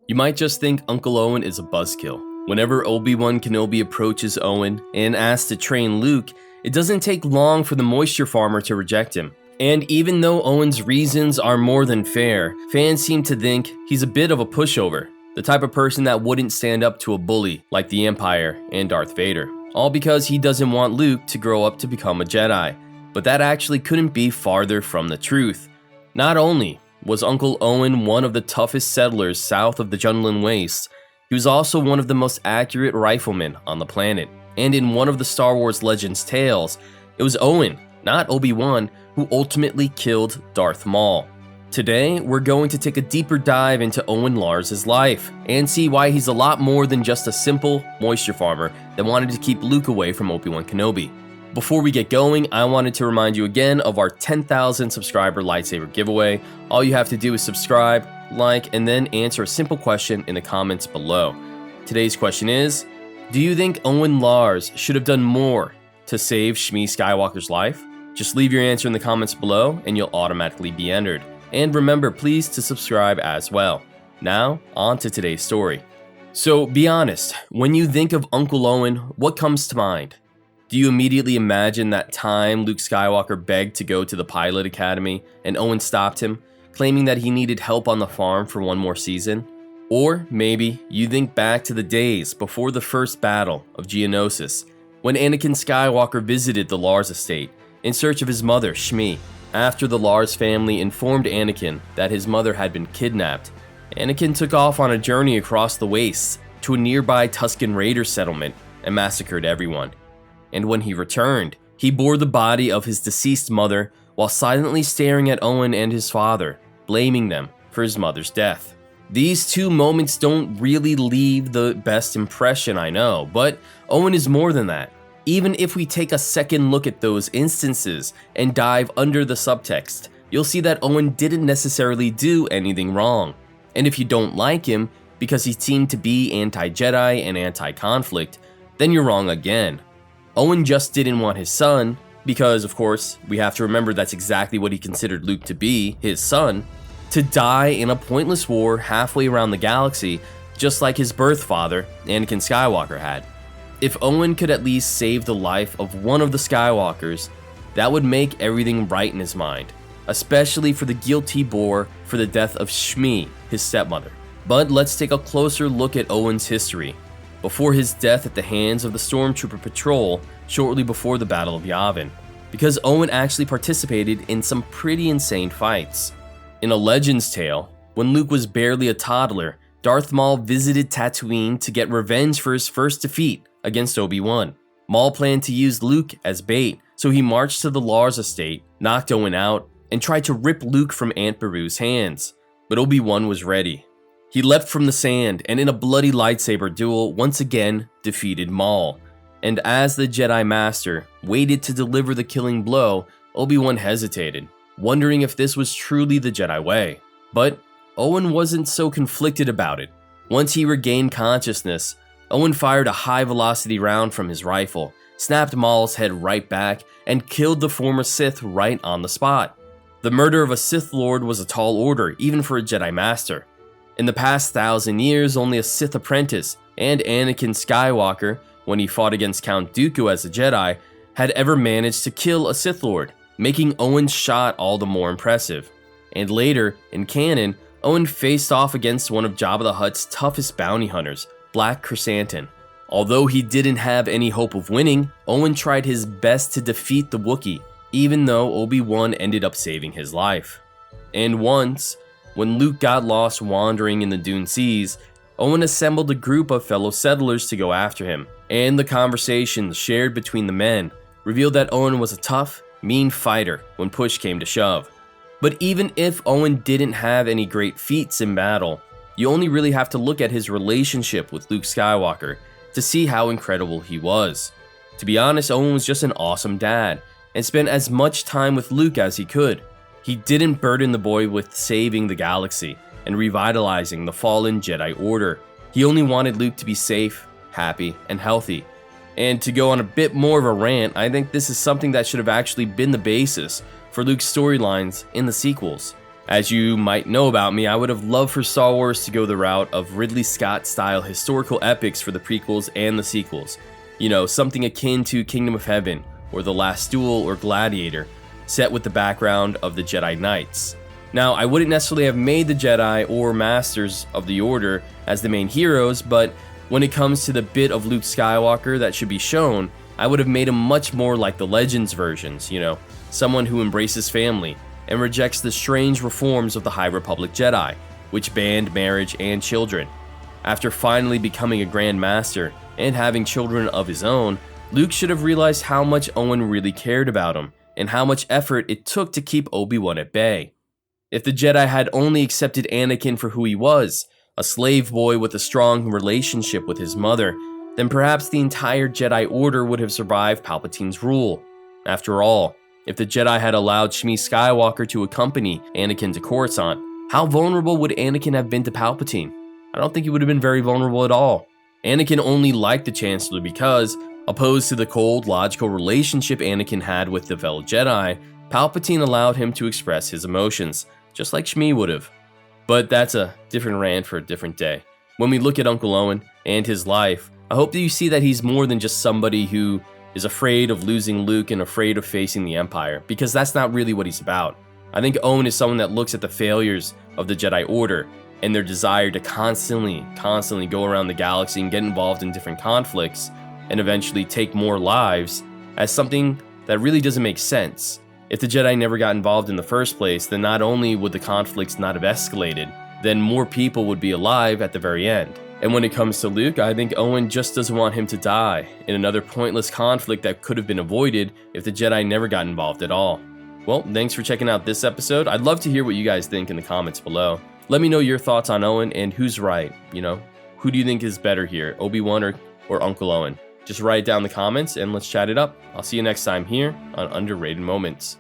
You might just think Uncle Owen is a buzzkill. Whenever Obi-Wan Kenobi approaches Owen and asks to train Luke, it doesn't take long for the moisture farmer to reject him. And even though Owen's reasons are more than fair, fans seem to think he's a bit of a pushover, the type of person that wouldn't stand up to a bully like the Empire and Darth Vader. All because he doesn't want Luke to grow up to become a Jedi. But that actually couldn't be farther from the truth. Not only was Uncle Owen one of the toughest settlers south of the Jundland Wastes, he was also one of the most accurate riflemen on the planet. And in one of the Star Wars Legends tales, it was Owen, not Obi-Wan, who ultimately killed Darth Maul. Today, we're going to take a deeper dive into Owen Lars' life and see why he's a lot more than just a simple moisture farmer that wanted to keep Luke away from Obi-Wan Kenobi. Before we get going, I wanted to remind you again of our 10,000 subscriber lightsaber giveaway. All you have to do is subscribe, like, and then answer a simple question in the comments below. Today's question is, do you think Owen Lars should have done more to save Shmi Skywalker's life? Just leave your answer in the comments below and you'll automatically be entered. And remember, please to subscribe as well. Now, on to today's story. So, be honest, when you think of Uncle Owen, what comes to mind? Do you immediately imagine that time Luke Skywalker begged to go to the pilot academy and Owen stopped him, claiming that he needed help on the farm for one more season? Or maybe you think back to the days before the first battle of Geonosis, when Anakin Skywalker visited the Lars estate in search of his mother, Shmi. After the Lars family informed Anakin that his mother had been kidnapped, Anakin took off on a journey across the wastes to a nearby Tusken Raider settlement and massacred everyone. And when he returned, he bore the body of his deceased mother while silently staring at Owen and his father, blaming them for his mother's death. These two moments don't really leave the best impression, I know, but Owen is more than that. Even if we take a second look at those instances and dive under the subtext, you'll see that Owen didn't necessarily do anything wrong. And if you don't like him because he seemed to be anti-Jedi and anti-conflict, then you're wrong again. Owen just didn't want his son, because of course, we have to remember that's exactly what he considered Luke to be, his son, to die in a pointless war halfway around the galaxy, just like his birth father, Anakin Skywalker, had. If Owen could at least save the life of one of the Skywalkers, that would make everything right in his mind, especially for the guilt he bore for the death of Shmi, his stepmother. But let's take a closer look at Owen's history. Before his death at the hands of the Stormtrooper Patrol shortly before the Battle of Yavin, because Owen actually participated in some pretty insane fights. In a Legends tale, when Luke was barely a toddler, Darth Maul visited Tatooine to get revenge for his first defeat against Obi-Wan. Maul planned to use Luke as bait, so he marched to the Lars estate, knocked Owen out, and tried to rip Luke from Aunt Beru's hands. But Obi-Wan was ready. He leapt from the sand and in a bloody lightsaber duel once again defeated Maul. And as the Jedi Master waited to deliver the killing blow, Obi-Wan hesitated, wondering if this was truly the Jedi way. But Owen wasn't so conflicted about it. Once he regained consciousness, Owen fired a high-velocity round from his rifle, snapped Maul's head right back, and killed the former Sith right on the spot. The murder of a Sith Lord was a tall order, even for a Jedi Master. In the past 1,000 years, only a Sith apprentice and Anakin Skywalker, when he fought against Count Dooku as a Jedi, had ever managed to kill a Sith Lord, making Owen's shot all the more impressive. And later, in canon, Owen faced off against one of Jabba the Hutt's toughest bounty hunters, Black Chrysanthemum. Although he didn't have any hope of winning, Owen tried his best to defeat the Wookie, even though Obi-Wan ended up saving his life. And once, when Luke got lost wandering in the Dune Seas, Owen assembled a group of fellow settlers to go after him, and the conversations shared between the men revealed that Owen was a tough, mean fighter when push came to shove. But even if Owen didn't have any great feats in battle, you only really have to look at his relationship with Luke Skywalker to see how incredible he was. To be honest, Owen was just an awesome dad, and spent as much time with Luke as he could. He didn't burden the boy with saving the galaxy and revitalizing the fallen Jedi Order. He only wanted Luke to be safe, happy, and healthy. And to go on a bit more of a rant, I think this is something that should have actually been the basis for Luke's storylines in the sequels. As you might know about me, I would have loved for Star Wars to go the route of Ridley Scott-style historical epics for the prequels and the sequels. You know, something akin to Kingdom of Heaven, or The Last Duel, or Gladiator, set with the background of the Jedi Knights. Now, I wouldn't necessarily have made the Jedi or Masters of the Order as the main heroes, but when it comes to the bit of Luke Skywalker that should be shown, I would have made him much more like the Legends versions, you know, someone who embraces family and rejects the strange reforms of the High Republic Jedi, which banned marriage and children. After finally becoming a Grand Master and having children of his own, Luke should have realized how much Owen really cared about him and how much effort it took to keep Obi-Wan at bay. If the Jedi had only accepted Anakin for who he was, a slave boy with a strong relationship with his mother, then perhaps the entire Jedi Order would have survived Palpatine's rule. After all, if the Jedi had allowed Shmi Skywalker to accompany Anakin to Coruscant, how vulnerable would Anakin have been to Palpatine? I don't think he would have been very vulnerable at all. Anakin only liked the Chancellor because, opposed to the cold, logical relationship Anakin had with the fellow Jedi, Palpatine allowed him to express his emotions, just like Shmi would have. But that's a different rant for a different day. When we look at Uncle Owen and his life, I hope that you see that he's more than just somebody who is afraid of losing Luke and afraid of facing the Empire, because that's not really what he's about. I think Owen is someone that looks at the failures of the Jedi Order and their desire to constantly go around the galaxy and get involved in different conflicts and eventually take more lives as something that really doesn't make sense. If the Jedi never got involved in the first place, then not only would the conflicts not have escalated, then more people would be alive at the very end. And when it comes to Luke, I think Owen just doesn't want him to die in another pointless conflict that could have been avoided if the Jedi never got involved at all. Well, thanks for checking out this episode. I'd love to hear what you guys think in the comments below. Let me know your thoughts on Owen and who's right, you know? Who do you think is better here, Obi-Wan or Uncle Owen? Just write it down in the comments and let's chat it up. I'll see you next time here on Underrated Moments.